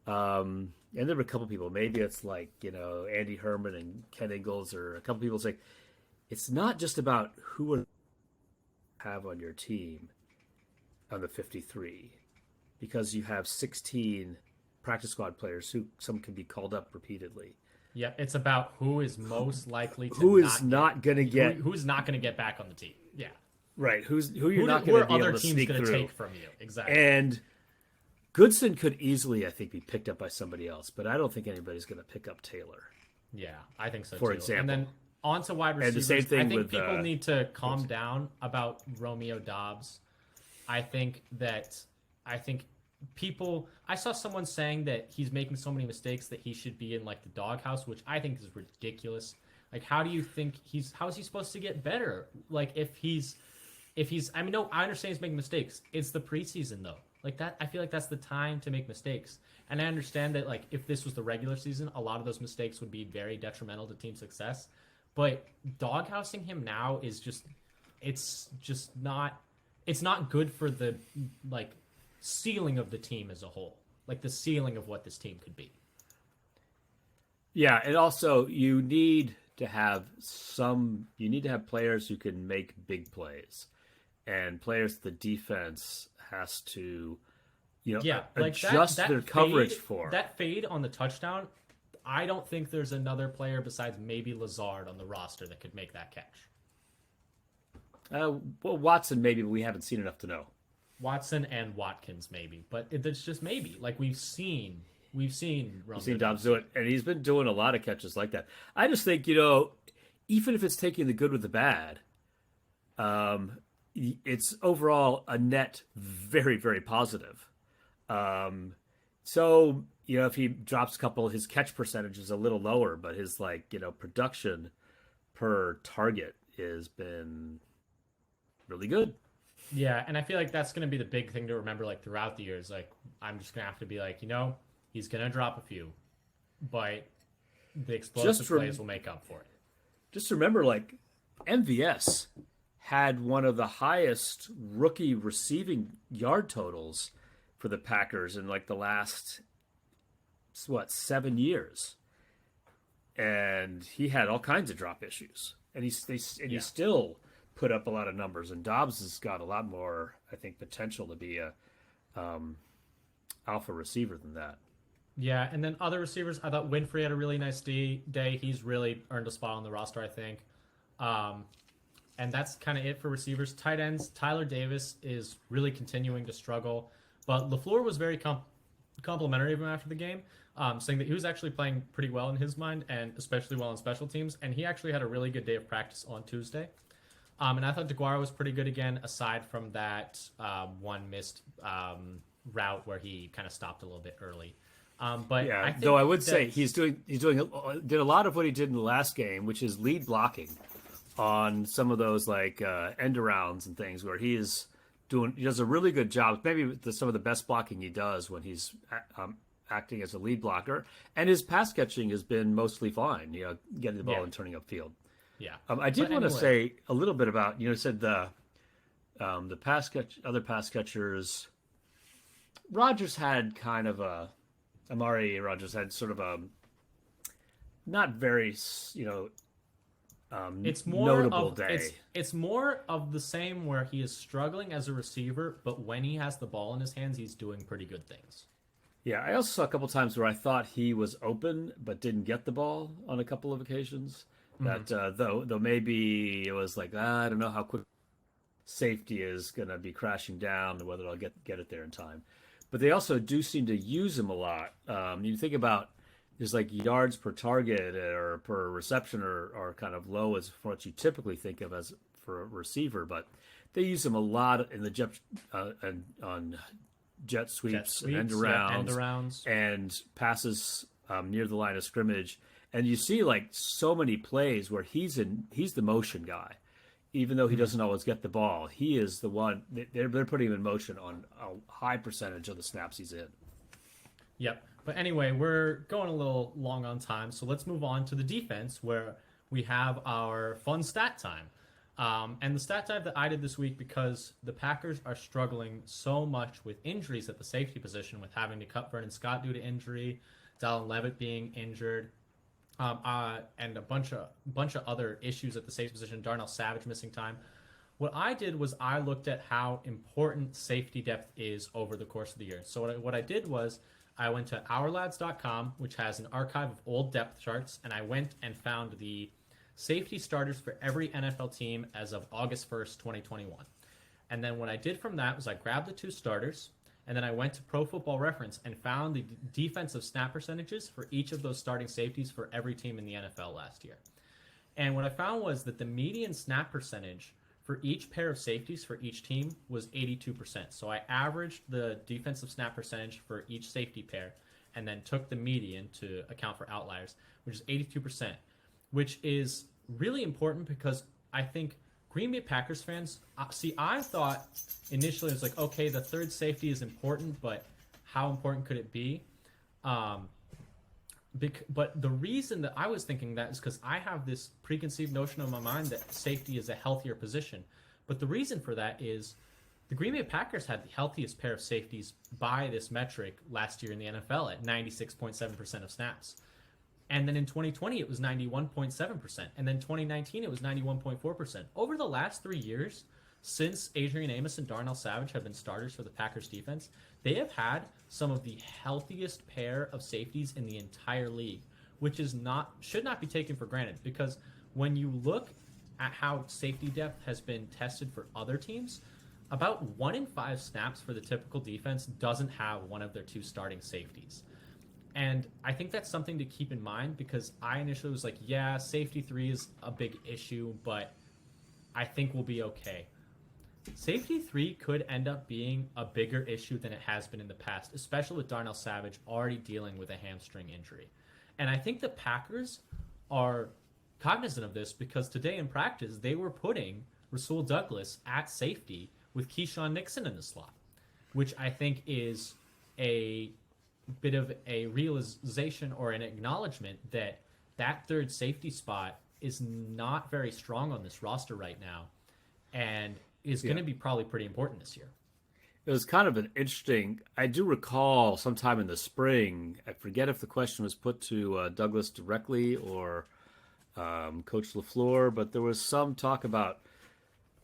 And there were a couple people. Maybe it's like Andy Herman and Ken Ingalls, or a couple people saying it's not just about who would have on your team on the 53, because you have 16 practice squad players who some can be called up repeatedly. Yeah, it's about who is most likely to who's not going to get who's not going to get back on the team. Yeah, right. Who you're not who going are to be other able to teams sneak going to through. take from you? Exactly. And Goodson could easily, I think, be picked up by somebody else, but I don't think anybody's going to pick up Taylor. Yeah, I think so For too. example. And then on to wide And the receivers. same thing I think with, people need to calm down about Romeo Dobbs. I think people. I saw someone saying that he's making so many mistakes that he should be in like the doghouse, which I think is ridiculous. Like, how do you think how is he supposed to get better? Like, if he's, I mean, no, I understand he's making mistakes. It's the preseason though. Like that, I feel like that's the time to make mistakes. And I understand that, like, if this was the regular season, a lot of those mistakes would be very detrimental to team success. But doghousing him now is it's not good for the, like, ceiling of the team as a whole. Like, the ceiling of what this team could be. Yeah, and also you need to have players who can make big plays, and players the defense has to, adjust their coverage for. That fade on the touchdown, I don't think there's another player besides maybe Lazard on the roster that could make that catch. Well, Watson maybe, but we haven't seen enough to know. Watson and Watkins maybe, but it's just maybe. Like, we've seen Dobbs do it, and he's been doing a lot of catches like that. I just think, even if it's taking the good with the bad, it's overall a net very, very positive. So, if he drops a couple, his catch percentage is a little lower, but his production per target has been really good. Yeah, and I feel like that's going to be the big thing to remember, like, throughout the years. Like, I'm just going to have to be like, he's going to drop a few, but the explosive plays will make up for it. Just remember, MVS had one of the highest rookie receiving yard totals for the Packers in like the last 7 years, and he had all kinds of drop issues, and he still put up a lot of numbers. And Dobbs has got a lot more, I think, potential to be a alpha receiver than that. Yeah, and then other receivers, I thought Winfrey had a really nice day. He's really earned a spot on the roster, I think. And that's kind of it for receivers. Tight ends, Tyler Davis is really continuing to struggle. But LaFleur was very complimentary of him after the game, saying that he was actually playing pretty well in his mind, and especially well in special teams. And he actually had a really good day of practice on Tuesday. And I thought DeGuara was pretty good again, aside from that one missed route where he kind of stopped a little bit early. But yeah, though I would say he did a lot of what he did in the last game, which is lead blocking on some of those like end arounds and things where he does a really good job. Maybe some of the best blocking he does when he's acting as a lead blocker, and his pass catching has been mostly fine. Getting the ball and turning upfield. Yeah, I did want to say a little bit about said the other pass catchers. Rodgers had kind of Amari Rodgers had sort of a not very it's more notable of, day. It's more of the same where he is struggling as a receiver, but when he has the ball in his hands, he's doing pretty good things. Yeah, I also saw a couple times where I thought he was open but didn't get the ball on a couple of occasions. That though maybe it was like I don't know how quick safety is going to be crashing down, whether I'll get it there in time. But they also do seem to use him a lot. You think about there's like yards per target or per reception are kind of low as for what you typically think of as for a receiver, but they use him a lot in the on jet sweeps and end arounds and passes near the line of scrimmage. And you see like so many plays where he's the motion guy. Even though he doesn't always get the ball, he is the one. They're putting him in motion on a high percentage of the snaps he's in. Yep. But anyway, we're going a little long on time, so let's move on to the defense, where we have our fun stat time. And the stat time that I did this week, because the Packers are struggling so much with injuries at the safety position, with having to cut Vernon Scott due to injury, Dallin Levitt being injured, and a bunch of other issues at the safety position. Darnell Savage missing time. What I did was I looked at how important safety depth is over the course of the year. So what I did was I went to ourlads.com, which has an archive of old depth charts, and I went and found the safety starters for every NFL team as of August 1st, 2021. And then what I did from that was I grabbed the two starters, and then I went to Pro Football Reference and found the defensive snap percentages for each of those starting safeties for every team in the NFL last year. And what I found was that the median snap percentage for each pair of safeties for each team was 82%. So I averaged the defensive snap percentage for each safety pair and then took the median to account for outliers, which is 82%, which is really important because I think Green Bay Packers fans, I thought initially it was like, okay, the third safety is important, but how important could it be? But the reason that I was thinking that is because I have this preconceived notion in my mind that safety is a healthier position. But the reason for that is the Green Bay Packers had the healthiest pair of safeties by this metric last year in the NFL at 96.7% of snaps. And then in 2020, it was 91.7%. And then 2019, it was 91.4%. Over the last 3 years, since Adrian Amos and Darnell Savage have been starters for the Packers defense, they have had some of the healthiest pair of safeties in the entire league, which should not be taken for granted, because when you look at how safety depth has been tested for other teams, about 1 in 5 snaps for the typical defense doesn't have one of their two starting safeties. And I think that's something to keep in mind, because I initially was like, yeah, safety 3 is a big issue, but I think we'll be okay. Safety 3 could end up being a bigger issue than it has been in the past, especially with Darnell Savage already dealing with a hamstring injury. And I think the Packers are cognizant of this, because today in practice, they were putting Rasul Douglas at safety with Keyshawn Nixon in the slot, which I think is a bit of a realization or an acknowledgement that third safety spot is not very strong on this roster right now, and is going to be probably pretty important this year. It was kind of an interesting. I do recall sometime in the spring. I forget if the question was put to Douglas directly or Coach LaFleur, but there was some talk about,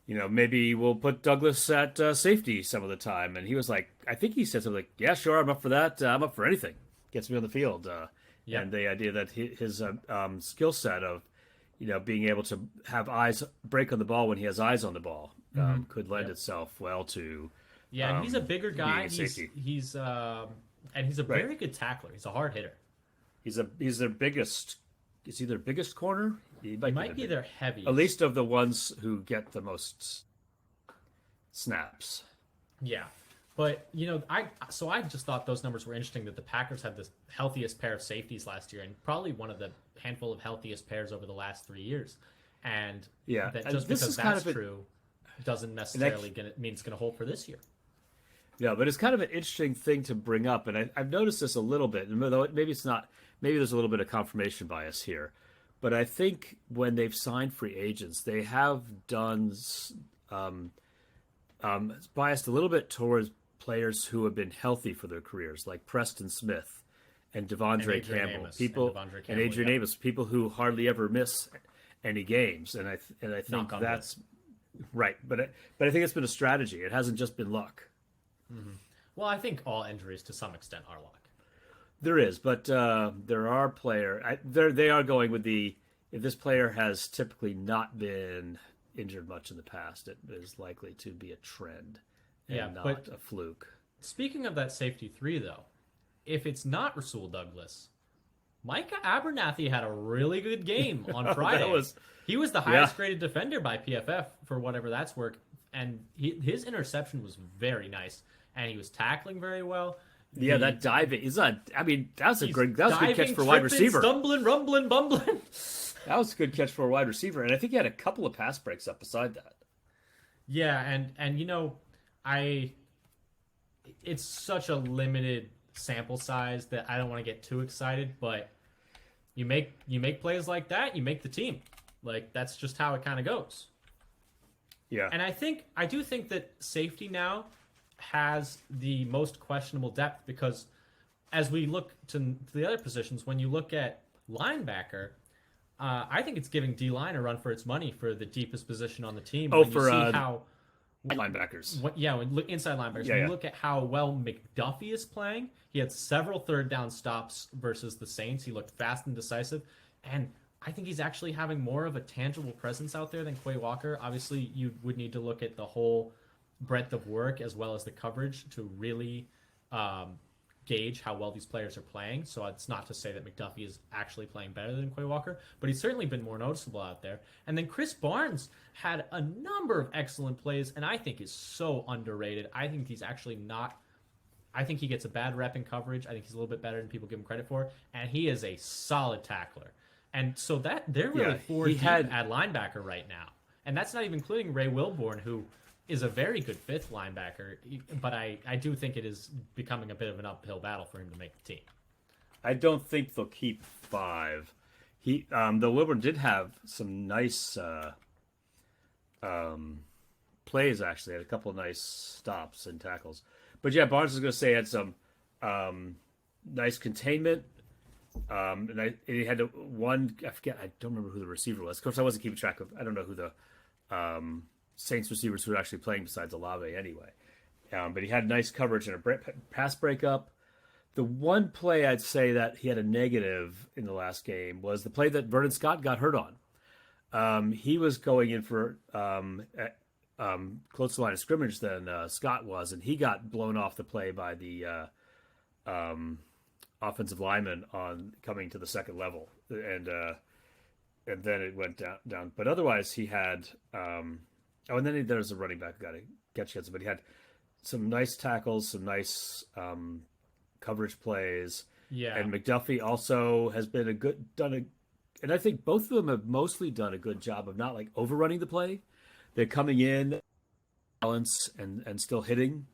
maybe we'll put Douglas at safety some of the time, and he was like, I think he said something like, "Yeah, sure, I'm up for that. I'm up for anything. Gets me on the field." Yeah. And the idea that his skill set of, being able to have eyes break on the ball when he has eyes on the ball could lend itself well to. Yeah, and he's a bigger guy. Safety. He's and he's a very good tackler. He's a hard hitter. He's their biggest. Is he their biggest corner? He might be their heaviest. At least of the ones who get the most snaps. Yeah, but I just thought those numbers were interesting. That the Packers had the healthiest pair of safeties last year, and probably one of the handful of healthiest pairs over the last 3 years. And that just because that's true doesn't necessarily mean it's going to hold for this year. Yeah, but it's kind of an interesting thing to bring up, and I've noticed this a little bit. And though maybe it's not, maybe there's a little bit of confirmation bias here, but I think when they've signed free agents, they have done biased a little bit towards players who have been healthy for their careers, like Preston Smith and Devondre Campbell, and Adrian Amos, people who hardly ever miss any games, and I think that's right. But I think it's been a strategy. It hasn't just been luck. Mm-hmm. Well, I think all injuries to some extent are luck. There is, but there are they are going with if this player has typically not been injured much in the past, it is likely to be a trend and not a fluke. Speaking of that safety 3, though, if it's not Rasul Douglas, Micah Abernathy had a really good game on Friday. He was the highest graded defender by PFF for whatever that's worth, and his interception was very nice, and he was tackling very well. Yeah, that diving is that was a good catch for a wide receiver. Stumbling, rumbling, bumbling. That was a good catch for a wide receiver, and I think he had a couple of pass breaks up beside that. Yeah, and it's such a limited sample size that I don't want to get too excited, but you make plays like that, you make the team. Like, that's just how it kind of goes. Yeah. And I do think that safety now has the most questionable depth, because as we look to the other positions, when you look at linebacker, I think it's giving D-line a run for its money for the deepest position on the team. Linebackers. Inside linebackers. When you look at how well McDuffie is playing, he had several third down stops versus the Saints. He looked fast and decisive. And I think he's actually having more of a tangible presence out there than Quay Walker. Obviously, you would need to look at the whole breadth of work as well as the coverage to really gauge how well these players are playing. So it's not to say that McDuffie is actually playing better than Quay Walker, but he's certainly been more noticeable out there. And then Chris Barnes had a number of excellent plays, and I think is so underrated. I think he's actually not. I think he gets a bad rep in coverage. I think he's a little bit better than people give him credit for, and he is a solid tackler. And so that they're really four deep at linebacker right now, and that's not even including Ray Wilborn, who is a very good fifth linebacker, but I do think it is becoming a bit of an uphill battle for him to make the team. I don't think they'll keep 5. Though Wilburn did have some nice plays, actually, had a couple of nice stops and tackles. But yeah, Barnes is going to say had some nice containment. And he had one, I forget, I don't remember who the receiver was. Of course, I wasn't keeping track of, I don't know who the Saints receivers who were actually playing besides Olave anyway. But he had nice coverage and a pass breakup. The one play I'd say that he had a negative in the last game was the play that Vernon Scott got hurt on. He was going in for close to the line of scrimmage than Scott was, and he got blown off the play by the offensive lineman on coming to the second level, and then it went down. But otherwise, he had and then there's a running back who got a catch, but he had some nice tackles, some nice coverage plays. Yeah, and McDuffie also has been and I think both of them have mostly done a good job of not like overrunning the play. They're coming in, balance and still hitting.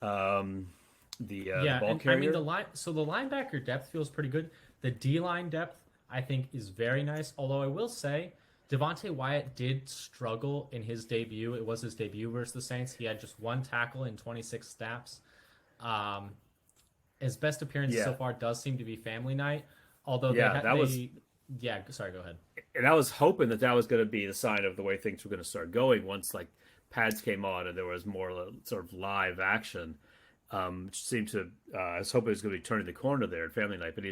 The ball carrier. The linebacker depth feels pretty good. The D-line depth, I think, is very nice. Although I will say, Devontae Wyatt did struggle in his debut. It was his debut versus the Saints. He had just one tackle in 26 snaps. Um, his best appearance Yeah. so far does seem to be family night. Although Yeah, that was. yeah, sorry, go ahead. And I was hoping that was going to be the sign of the way things were going to start going once like pads came on and there was more sort of live action. Which seemed to. I was hoping it was going to be turning the corner there at family night, but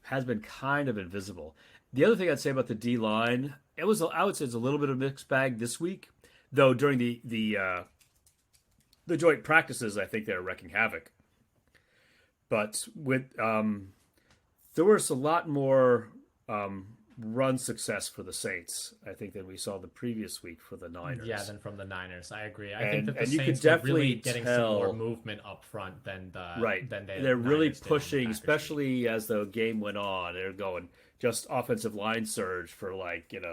has been kind of invisible. The other thing I'd say about the D line, I would say it's a little bit of a mixed bag this week, though during the joint practices, I think they're wrecking havoc. But with there was a lot more run success for the Saints, I think, than we saw the previous week for the Niners. Yeah, than from the Niners. I agree. I think that the and you could Saints were definitely really getting some tell- more movement up front than They're really Niners did in pushing, Packers especially as the game went on. They're going just offensive line surge for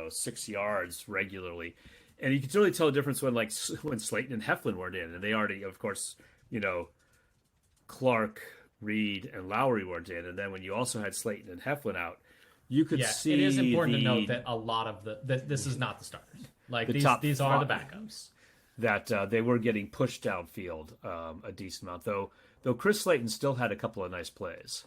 6 yards regularly, and you can really tell the difference when Slayton and Heflin weren't in, and they already, of course, Clark, Reed, and Lowry weren't in, and then when you also had Slayton and Heflin out, you could see. It is important to note that a lot of that this is not the starters. These are the backups. That they were getting pushed downfield a decent amount, though Chris Slayton still had a couple of nice plays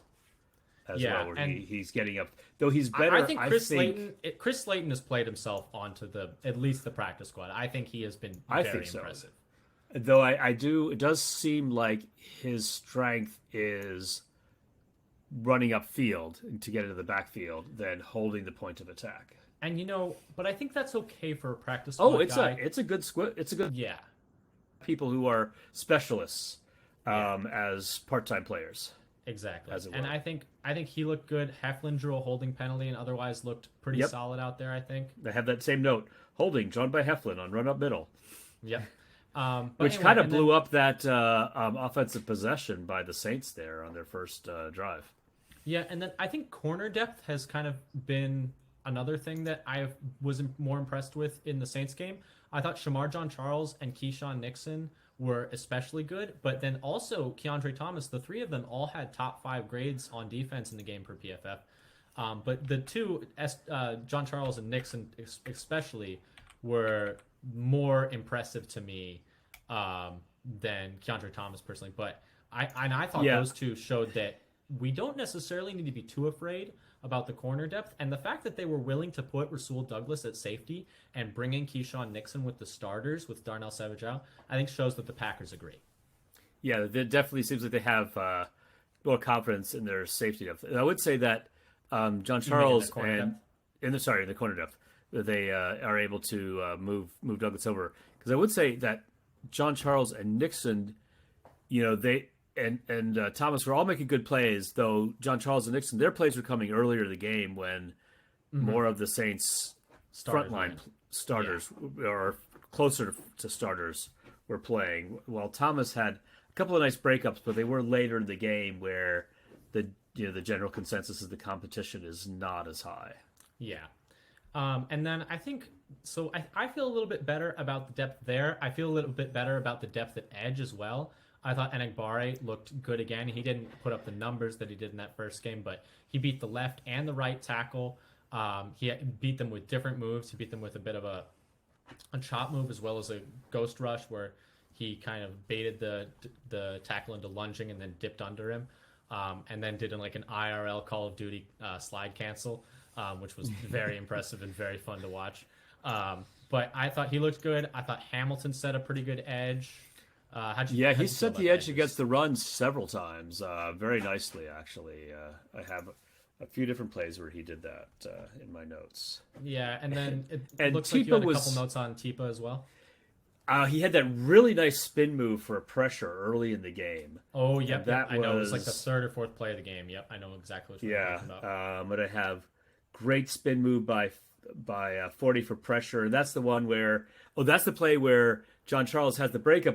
as well, where he's getting up. Though he's better. I think Chris Slayton has played himself onto at least the practice squad. I think he has been very impressive. Though I do, it does seem like his strength is running upfield to get into the backfield than holding the point of attack. And but I think that's okay for a practice squad guy. It's a good squid. It's a good people who are specialists as part-time players. Exactly. And I think he looked good. Heflin drew a holding penalty and otherwise looked pretty solid out there, I think. They have that same note. Holding drawn by Heflin on run up middle. Yep. Which kind of blew up that offensive possession by the Saints there on their first drive. Yeah, and then I think corner depth has kind of been another thing that I was more impressed with in the Saints game. I thought Shamar John-Charles and Keyshawn Nixon were especially good, but then also Keandre Thomas, the three of them all had top 5 grades on defense in the game per PFF. But the two, John-Charles and Nixon especially, were more impressive to me than Keandre Thomas personally. But I thought those two showed that we don't necessarily need to be too afraid about the corner depth. And the fact that they were willing to put Rasul Douglas at safety and bring in Keyshawn Nixon with the starters, with Darnell Savage out, I think shows that the Packers agree. Yeah, it definitely seems like they have more confidence in their safety depth. And I would say that John Charles in the corner depth, that they are able to move Douglas over. Because I would say that John Charles and Nixon, they and Thomas were all making good plays, though John Charles and Nixon, their plays were coming earlier in the game when more of the Saints' frontline starters or closer to starters were playing. While Thomas had a couple of nice breakups, but they were later in the game where the general consensus is the competition is not as high. Yeah. And then I think, so I feel a little bit better about the depth there. I feel a little bit better about the depth at edge as well. I thought Enagbare looked good again. He didn't put up the numbers that he did in that first game, but he beat the left and the right tackle. He beat them with different moves. He beat them with a bit of a chop move as well as a ghost rush where he kind of baited the tackle into lunging and then dipped under him, and then did an IRL Call of Duty slide cancel, which was very impressive and very fun to watch. But I thought he looked good. I thought Hamilton set a pretty good edge. He set the edge against the run several times, very nicely, actually. I have a few different plays where he did that in my notes. Yeah, and then it and looks like you had a couple notes on Tipa as well. He had that really nice spin move for a pressure early in the game. Oh, yep. I know. It was like the third or fourth play of the game. Yep, I know exactly what you're talking about. But I have great spin move by 40 for pressure. And that's the one where, that's the play where John Charles has the breakup,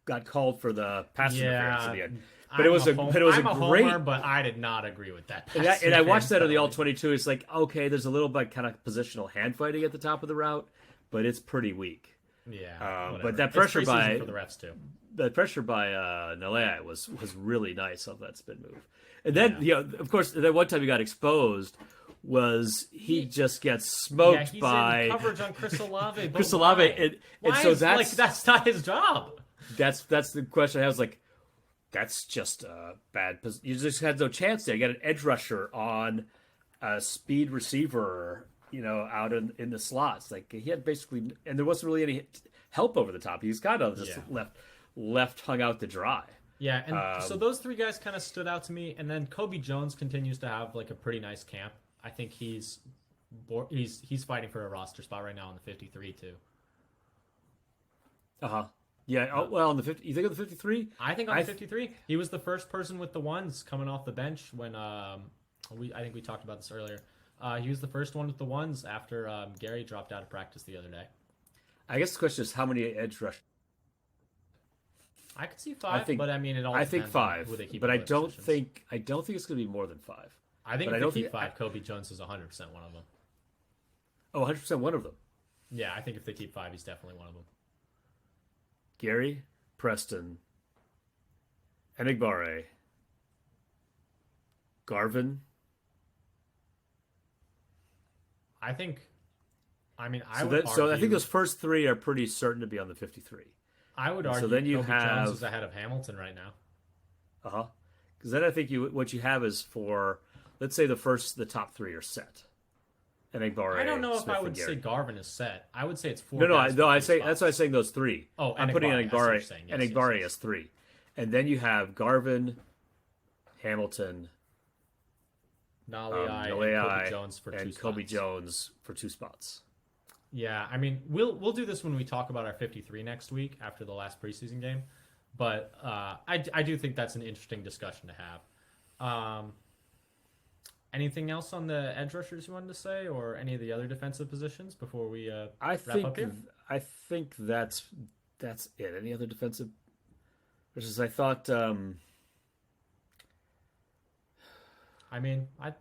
got called for the pass interference at the end. But it was a great homer, but I did not agree with that. And I watched that on the All-22. It's like, okay, there's a little bit kind of positional hand fighting at the top of the route, but it's pretty weak. Yeah, but that pressure by for the refs too. The pressure by Nalea was really nice on that spin move. And then of course, that one time he got exposed was he He- just gets Yeah, smoked he's by in coverage on Chris Olave. But Chris Olave, why? and Why so is, like, that's that's not his job? that's the question I was like, that's just a bad. You just had no chance there. You got an edge rusher on a speed receiver, out in the slots. Like he had basically, and there wasn't really any help over the top. He's kind of just Yeah. left hung out to dry. Yeah, and so those three guys kind of stood out to me, and then Kobe Jones continues to have like a pretty nice camp. I think he's fighting for a roster spot right now on the 53 too. Yeah. Oh, well, on the 50, you think of the 53? I think on the 53, he was the first person with the ones coming off the bench when I think we talked about this earlier. He was the first one with the ones after Gary dropped out of practice the other day. I guess the question is how many edge rush. I could see five, but I mean, it all. I think depends on five, who they keep but in I both don't positions. think it's going to be more than five. I think but if I they don't keep think- five, Kobe Jones is 100% one of them. Oh, 100% one of them. Yeah, I think if they keep five, he's definitely one of them. Gary, Preston, Enigbare, Garvin. I think. I mean, I So, would so I argue- think those first three are pretty certain to be on the 53. I would so argue then you Kobe have- Jones is ahead of Hamilton right now. Because then I think what you have is for, let's say the top three are set. Enigbare, I don't know if Smith, I and would say Gary. Garvin is set. I would say it's four. No, guys I for say two that's why I'm spots. saying those three. Oh, I'm putting Enigbare, I see what you're Enigbare, saying. Yes, Enigbare yes. as three, and then you have Garvin, Hamilton, Nalei, and Noai, Kobe Jones for two and spots. Kobe Jones for 2 spots. Yeah, I mean, we'll do this when we talk about our 53 next week after the last preseason game, but I do think that's an interesting discussion to have. Anything else on the edge rushers you wanted to say, or any of the other defensive positions before we I wrap think up here? I think that's it. Any other defensive? Versus I thought. I mean, I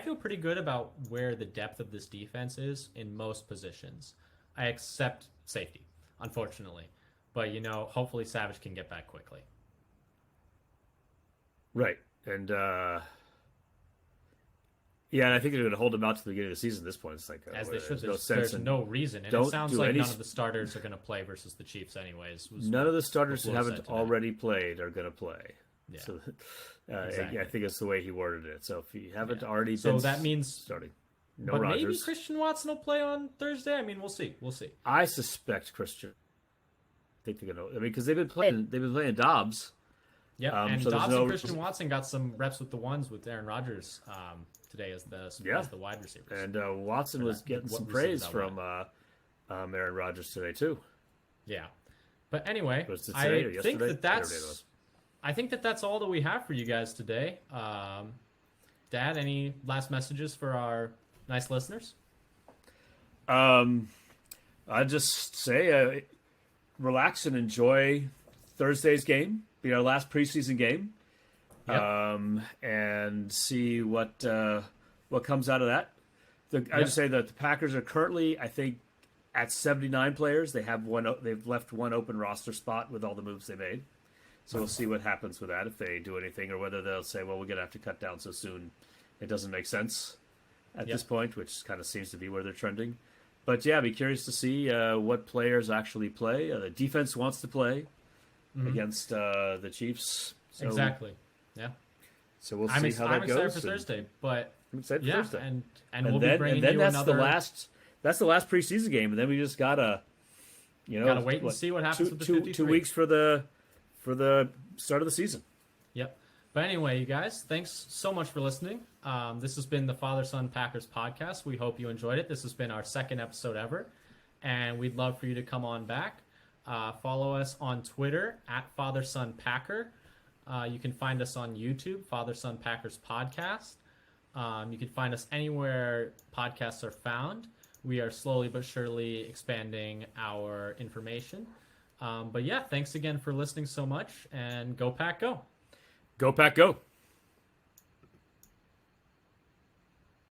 feel pretty good about where the depth of this defense is in most positions. I accept safety, unfortunately, but hopefully Savage can get back quickly. Right, and yeah, and I think they're going to hold him out to the beginning of the season. At this point, it's like As they should. there's no sense. There's in, no reason, and don't it sounds do like any none of the starters are going to play versus the Chiefs, anyways. none of the starters who Will said haven't today. already played are going to play. Yeah. So, Exactly. I think it's the way he worded it. So if you haven't already So been that means, starting, no but Rodgers. maybe Christian Watson will play on Thursday. I mean, we'll see. We'll see. I suspect Christian. I think they're going to. I mean, because they've been playing Dobbs. Yep, Um, and so there's Dobbs no- and Christian Watson got some reps with the ones with Aaron Rodgers today as the wide receivers. And Watson was getting what some receivers praise out from Aaron Rodgers today too. Yeah, but anyway, Was it I today or think yesterday? that Whatever day it was. that's all that we have for you guys today. Dad, any last messages for our nice listeners? I'd just say relax and enjoy Thursday's game, be our last preseason game, Yep. and see what comes out of that. I would say that the Packers are currently, I think, at 79 players. They've left one open roster spot with all the moves they made. So we'll see what happens with that, if they do anything, or whether they'll say, well, we're going to have to cut down so soon. It doesn't make sense at this point, which kind of seems to be where they're trending. But yeah, be curious to see what players actually play. The defense wants to play against the Chiefs. So, Exactly. Yeah. So we'll I'm see how that excited goes. for and Thursday, but I'm excited for yeah, Thursday. and we'll be bringing you that's another. That's the last preseason game, and then we just gotta wait and see what happens with the 53. 2 weeks for the start of the season. Yep. But anyway, you guys, thanks so much for listening. This has been the Father Son Packers podcast. We hope you enjoyed it. This has been our second episode ever, and we'd love for you to come on back. Follow us on Twitter at Father Son Packer. You can find us on YouTube, Father Son Packers podcast. You can find us anywhere podcasts are found. We are slowly but surely expanding our information. But yeah, thanks again for listening so much, and go Pack, go. Go Pack, go!